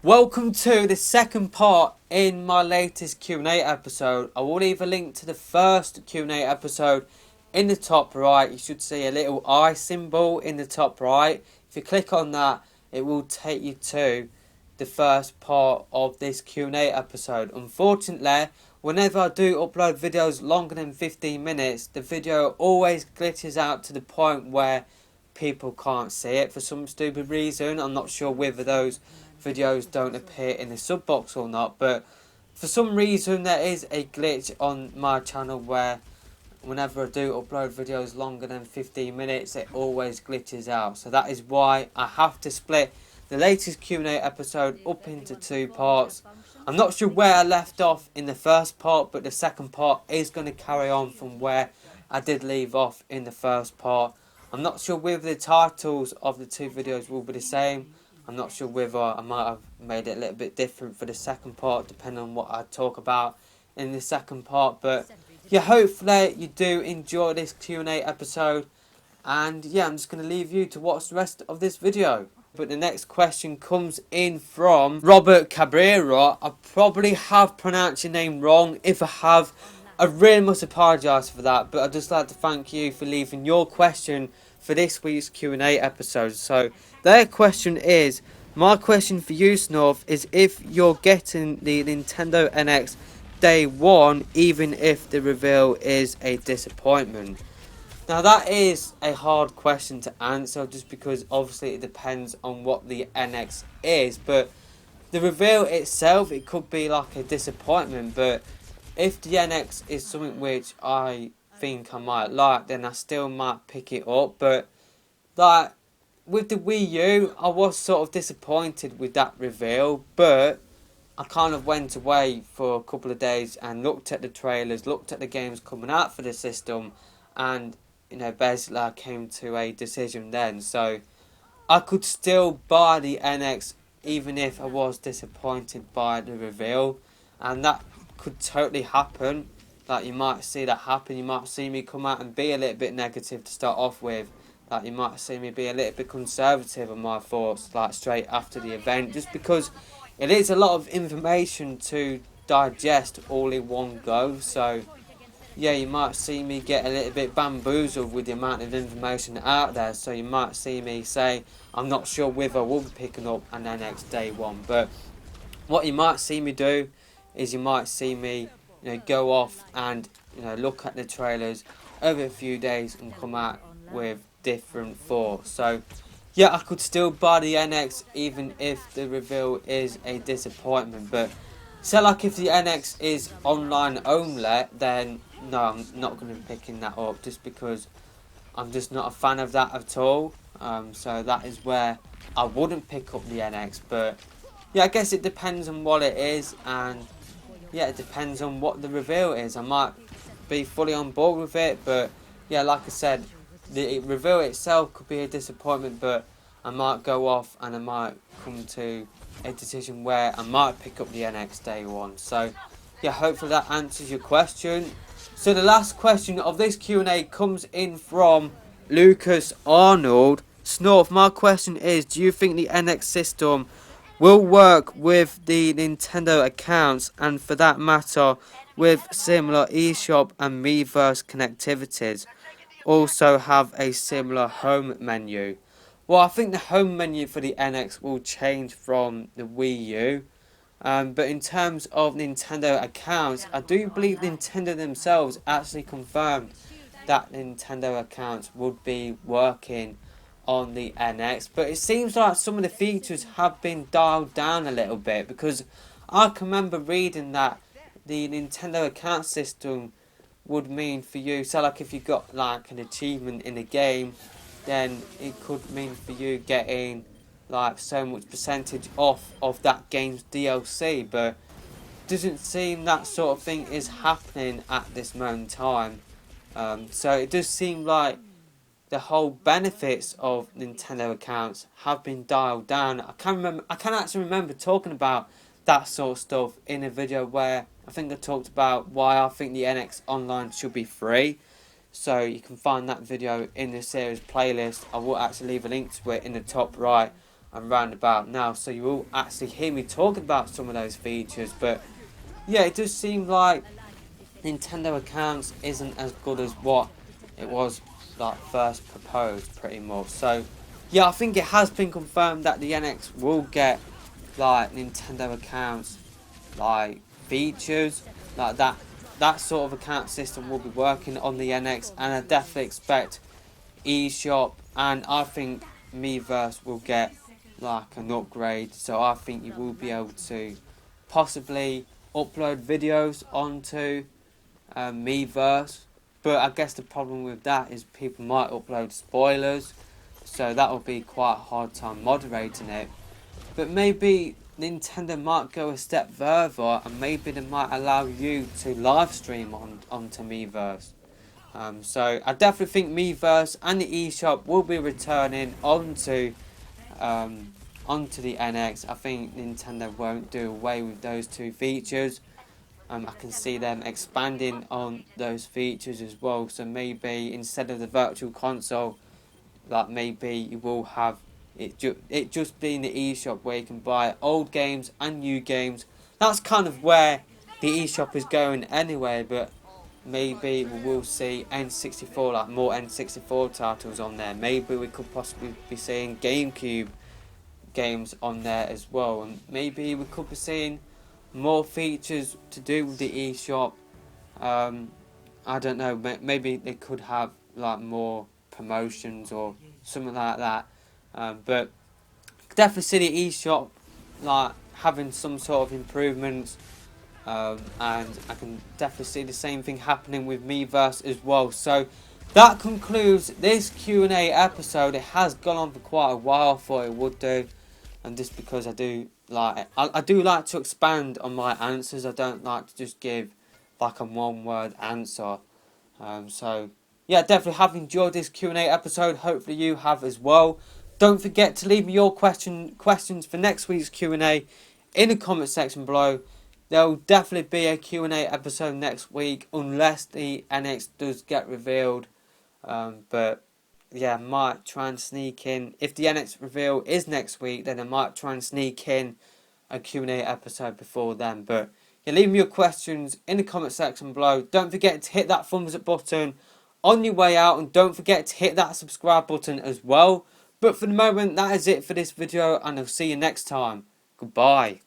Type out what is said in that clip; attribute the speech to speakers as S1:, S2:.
S1: Welcome to the second part in my latest Q&A episode. I will leave a link to the first Q&A episode in the top right. You should see a little eye symbol in the top right. If you click on that, it will take you to the first part of this Q&A episode. Unfortunately, whenever I do upload videos longer than 15 minutes, the video always glitches out to the point where people can't see it for some stupid reason. I'm not sure whether those videos don't appear in the sub box or not, but for some reason there is a glitch on my channel where whenever I do upload videos longer than 15 minutes it always glitches out. So that is why I have to split the latest Q&A episode up into two parts. I'm not sure where I left off in the first part, but the second part is going to carry on from where I did leave off in the first part. I'm not sure whether the titles of the two videos will be the same. I'm not sure whether I might have made it a little bit different for the second part, depending on what I talk about in the second part. But yeah, hopefully you do enjoy this Q&A episode. And yeah, I'm just going to leave you to watch the rest of this video. But the next question comes in from Robert Cabrera. I probably have pronounced your name wrong. If I have, I really must apologise for that. But I'd just like to thank you for leaving your question for this week's Q&A episode. So their question is, my question for you, Snorf, is if you're getting the Nintendo NX day one, even if the reveal is a disappointment. Now that is a hard question to answer, just because obviously it depends on what the NX is, but the reveal itself, it could be like a disappointment. But if the NX is something which I think I might like, then I still might pick it up. But like with the Wii U, I was sort of disappointed with that reveal, but I kind of went away for a couple of days and looked at the trailers, looked at the games coming out for the system, and basically I came to a decision then. So I could still buy the NX even if I was disappointed by the reveal, and that could totally happen. Like, you might see that happen. You might see me come out and be a little bit negative to start off with. Like, you might see me be a little bit conservative on my thoughts, like, straight after the event, just because it is a lot of information to digest all in one go. So yeah, you might see me get a little bit bamboozled with the amount of information out there. So you might see me say, I'm not sure whether I will be picking up an NX day one. But what you might see me do is you might see me go off and look at the trailers over a few days and come out with different thoughts. So yeah, I could still buy the NX even if the reveal is a disappointment. But so like if the NX is online only, then no, I'm not going to be picking that up, just because I'm just not a fan of that at all. So that is where I wouldn't pick up the NX. But yeah, I guess it depends on what it is, and yeah, it depends on what the reveal is. I might be fully on board with it, but yeah, like I said, the reveal itself could be a disappointment, but I might go off and I might come to a decision where I might pick up the NX day one. So yeah, hopefully that answers your question. So the last question of this Q&A comes in from Lucas Arnold. Snorf, my question is, do you think the NX system will work with the Nintendo accounts, and for that matter with similar eShop and Miiverse connectivities? Also have a similar home menu. Well, I think the home menu for the NX will change from the Wii U. But in terms of Nintendo accounts, I do believe Nintendo themselves actually confirmed that Nintendo accounts would be working on the NX. But it seems like some of the features have been dialed down a little bit, because I can remember reading that the Nintendo account system would mean for you, so like if you got like an achievement in a game, then it could mean for you getting like so much percentage off of that game's DLC, but doesn't seem that sort of thing is happening at this moment in time. So it does seem like the whole benefits of Nintendo accounts have been dialed down. I can actually remember talking about that sort of stuff in a video where I think I talked about why I think the NX Online should be free. So you can find that video in the series playlist. I will actually leave a link to it in the top right and round about now, so you will actually hear me talking about some of those features. But yeah, it does seem like Nintendo accounts isn't as good as what it was like first proposed, pretty much. So yeah, I think it has been confirmed that the NX will get like Nintendo accounts like features like that sort of account system will be working on the NX, and I definitely expect eShop and I think Miiverse will get like an upgrade, so I think you will be able to possibly upload videos onto Miiverse. But I guess the problem with that is people might upload spoilers, so that will be quite a hard time moderating it. But maybe Nintendo might go a step further, and maybe they might allow you to live stream onto Miiverse. So I definitely think Miiverse and the eShop will be returning onto the NX. I think Nintendo won't do away with those two features. I can see them expanding on those features as well. So maybe instead of the virtual console, like maybe you will have it just being the eShop where you can buy old games and new games. That's kind of where the eShop is going anyway. But maybe we will see N64, like more N64 titles on there. Maybe we could possibly be seeing GameCube games on there as well, and maybe we could be seeing more features to do with the eShop. I don't know, maybe they could have like more promotions or something like that. But definitely see the eShop like having some sort of improvements. And I can definitely see the same thing happening with Miiverse as well. So that concludes this Q&A episode. It has gone on for quite a while. I thought it would do, and just because I do like to expand on my answers. I don't like to just give like a one-word answer. So yeah, definitely have enjoyed this Q&A episode. Hopefully you have as well. Don't forget to leave me your questions for next week's Q&A in the comment section below. There will definitely be a Q&A episode next week unless the NX does get revealed. But yeah, I might try and sneak in. If the NX reveal is next week, then I might try and sneak in a Q&A episode before then. But yeah, leave me your questions in the comment section below. Don't forget to hit that thumbs up button on your way out, and don't forget to hit that subscribe button as well. But for the moment, that is it for this video, and I'll see you next time. Goodbye.